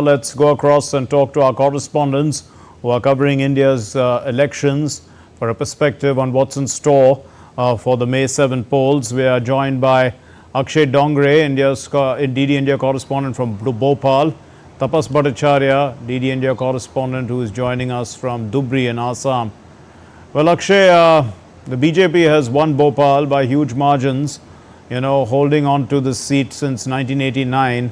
Let's go across and talk to our correspondents who are covering India's elections for a perspective on what's in store for the May 7 polls. We are joined by Akshay Dongre, India's DD India correspondent from Bhopal, Tapas Bhattacharya, DD India correspondent who is joining us from Dhubri in Assam. Well, Akshay, the BJP has won Bhopal by huge margins, holding on to the seat since 1989.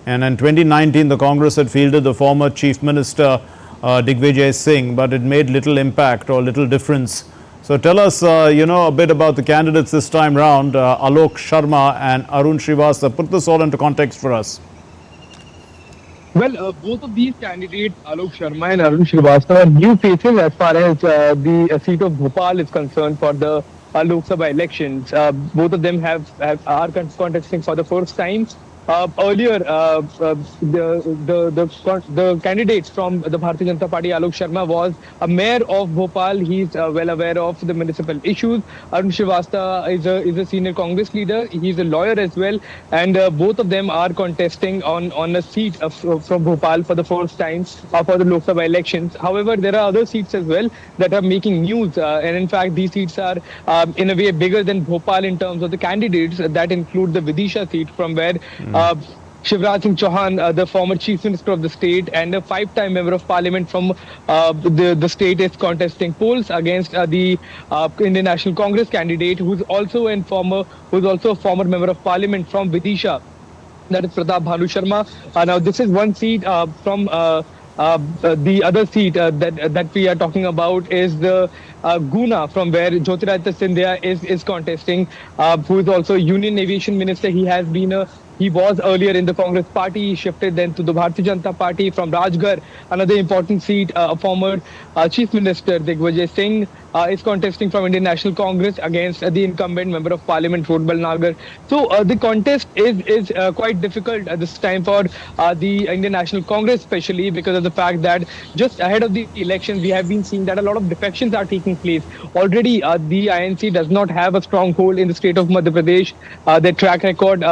And in 2019, the Congress had fielded the former Chief Minister Digvijay Singh, but it made little impact or little difference. So tell us, a bit about the candidates this time round, Alok Sharma and Arun Srivastava. Put this all into context for us. Well, both of these candidates, Alok Sharma and Arun Srivastava, are new faces as far as the seat of Bhopal is concerned for the Lok Sabha elections. Both of them are contesting for the first time. Earlier, the candidates from the Bharatiya Janata Party, Alok Sharma, was a mayor of Bhopal. He's well aware of the municipal issues. Arun Srivastava is a senior Congress leader. He's a lawyer as well, and both of them are contesting on a seat from Bhopal for the first time for the Lok Sabha elections. However, there are other seats as well that are making news, and in fact, these seats are in a way bigger than Bhopal in terms of the candidates. That include the Vidisha seat, from where Shivraj Singh Chauhan, the former Chief Minister of the state and a 5-time Member of Parliament from the state, is contesting polls against the Indian National Congress candidate, who's also a former Member of Parliament from Vidisha. That is Pratap Bhanu Sharma. Now, this is one seat from the other seat that we are talking about is the Guna, from where Jyotiraditya Scindia is contesting, who is also Union Aviation Minister. He was earlier in the Congress party. He shifted then to the Bharatiya Janata Party from Rajgarh. Another important seat, former Chief Minister Digvijay Singh is contesting from Indian National Congress against the incumbent Member of Parliament Rodbal Nagar. So the contest is quite difficult this time for the Indian National Congress, especially because of the fact that just ahead of the elections, we have been seeing that a lot of defections are taking place. Already, the INC does not have a stronghold in the state of Madhya Pradesh. Their track record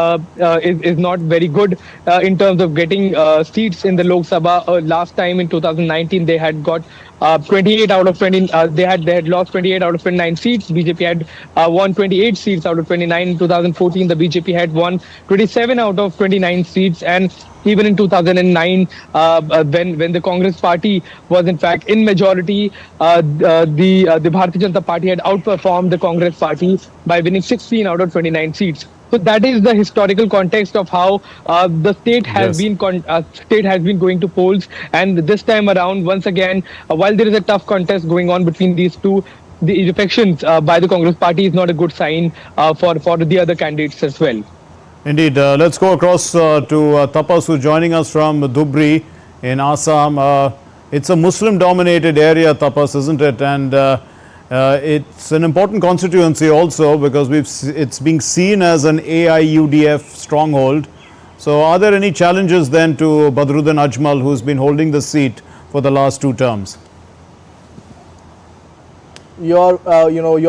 is not very good in terms of getting seats in the Lok Sabha. Last time in 2019, they had got 28 out of 20. They had lost 28 out of 29 seats. BJP had won 28 seats out of 29. In 2014, the BJP had won 27 out of 29 seats, and even in 2009, when the Congress party was in fact in majority, the Bharatiya Janata Party had outperformed the Congress party by winning 16 out of 29 seats. So that is the historical context of how the state has been going to polls. And this time around, once again, while there is a tough contest going on between these two, the defections by the Congress party is not a good sign for the other candidates as well. Indeed. Let's go across to Tapas, who's joining us from Dhubri in Assam. It's a Muslim-dominated area, Tapas, isn't it? And it's an important constituency also because it's being seen as an AIUDF stronghold. So are there any challenges then to Badruddin Ajmal, who's been holding the seat for the last 2 terms? You're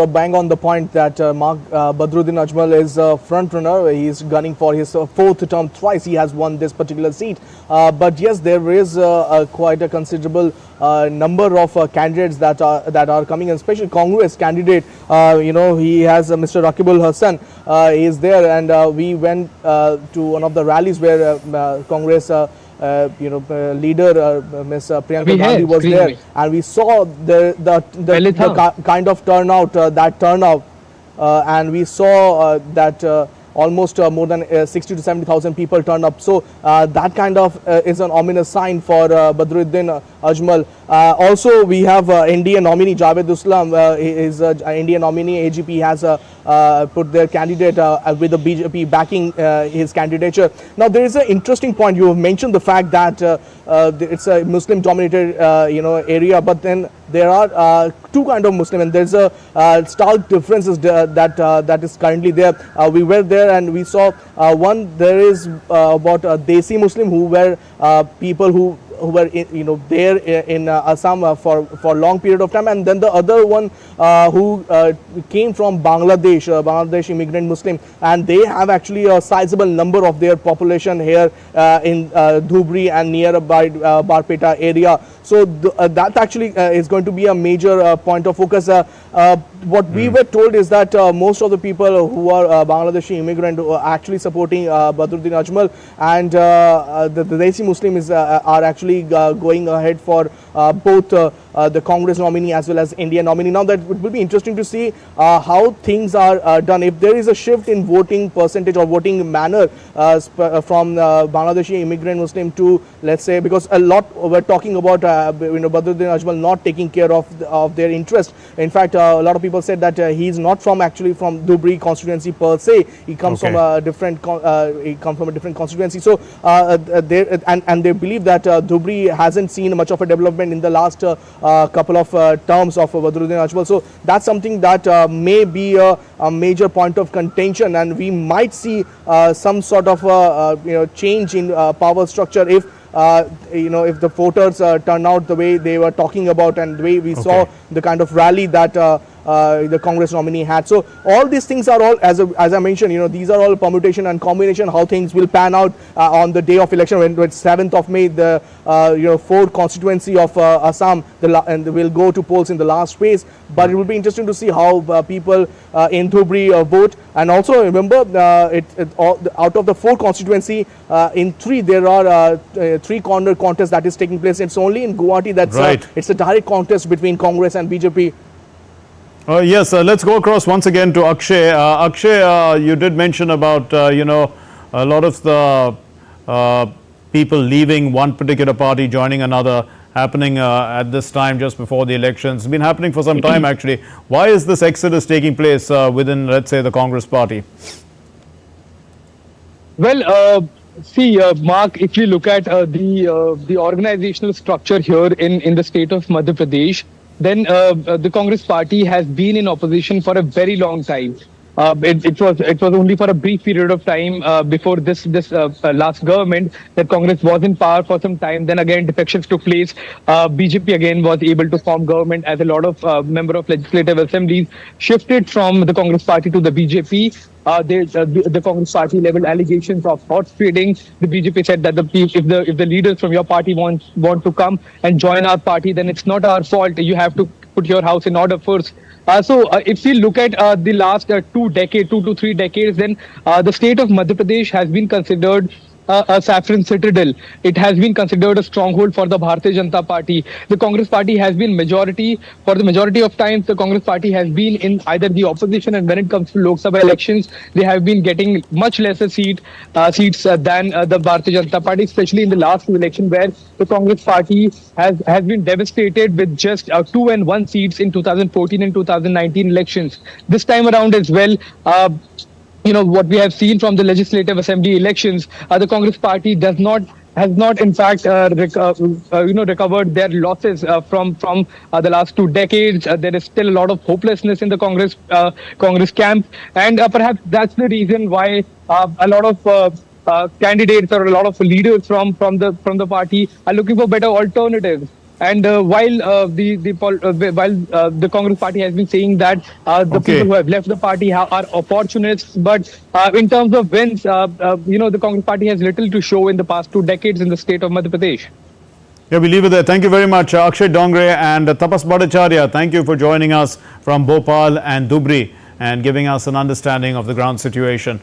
bang on the point that Badruddin Ajmal is a front runner. He's gunning for his 4th term thrice. He has won this particular seat. But yes, there is quite a considerable number of candidates that are coming, and especially Congress candidate. He has Mr. Rakibul Hassan. He is there, and we went to one of the rallies where Congress leader Ms. Priyanka Gandhi was there, and we saw the kind of turnout, and we saw that almost more than 60 to 70,000 people turned up. So that kind of is an ominous sign for Badruddin Ajmal. Also, we have NDA nominee Javed Islam. Is Indian nominee. AGP has put their candidate with the BJP backing his candidature. Now, there is an interesting point. You have mentioned the fact that it's a Muslim-dominated area, but then there are 2 kinds of Muslim, and there's a stark differences that is currently there. We were there and we saw one. There is about Desi Muslim, who were people who there in Assam for long period of time, and then the other one who came from Bangladesh, Bangladesh immigrant Muslim, and they have actually a sizable number of their population here in Dhubri and nearby Barpeta area. So that actually is going to be a major point of focus. What we were told is that most of the people who are Bangladeshi immigrant are actually supporting Badruddin Ajmal, and the Desi Muslims are actually going ahead for both the Congress nominee as well as India nominee. Now that it will be interesting to see how things are done. If there is a shift in voting percentage or voting manner from Bangladeshi immigrant Muslim to, let's say, because a lot we're talking about Badruddin Ajmal not taking care of their interest. In fact, a lot of people said that he is not actually from Dhubri constituency per se. He comes from a different constituency. So they believe that Dhubri hasn't seen much of a development in the last couple of terms of Badruddin Ajmal. So that's something that may be a major point of contention, and we might see some sort of change in power structure if if the voters turn out the way they were talking about and the way we saw the kind of rally that the Congress nominee had. So all these things are all, as I mentioned, these are all permutation and combination how things will pan out on the day of election, when it's 7th of May, the 4th constituency of Assam, and will go to polls in the last phase. But it will be interesting to see how people in Dhubri vote. And also remember, out of the 4 constituency, in 3 there are 3-corner contest that is taking place. It's only in Guwahati that's it's a direct contest between Congress and BJP. Yes, let's go across once again to Akshay. Akshay, you did mention about, a lot of the people leaving one particular party, joining another, happening at this time just before the elections. It's been happening for some time actually. Why is this exodus taking place within, let's say, the Congress party? Well, see, Mark, if you look at the organizational structure here in the state of Madhya Pradesh, then the Congress party has been in opposition for a very long time. It was only for a brief period of time before this last government that Congress was in power for some time. Then again defections took place. BJP again was able to form government, as a lot of member of legislative assemblies shifted from the Congress party to the BJP. The Congress party leveled allegations of horse trading. The BJP said that if the leaders from your party want to come and join our party, then it's not our fault. You have to put your house in order first. So if we look at the last 2 to 3 decades, then the state of Madhya Pradesh has been considered a saffron citadel. It has been considered a stronghold for the Bharatiya Janata Party. The Congress Party has been for the majority of times, the Congress Party has been in either the opposition, and when it comes to Lok Sabha elections, they have been getting much lesser seats than the Bharatiya Janata Party, especially in the last election, where the Congress Party has been devastated with just 2 and 1 seats in 2014 and 2019 elections. This time around as well, what we have seen from the legislative assembly elections, the Congress party has not in fact recovered their losses from the last 2 decades. There is still a lot of hopelessness in the Congress camp, and perhaps that's the reason why a lot of candidates or a lot of leaders from the party are looking for better alternatives. And while the Congress party has been saying that the people who have left the party are opportunists, but in terms of wins, the Congress party has little to show in the past 2 decades in the state of Madhya Pradesh. Yeah, we leave it there. Thank you very much, Akshay Dongre and Tapas Bhattacharya. Thank you for joining us from Bhopal and Dhubri and giving us an understanding of the ground situation.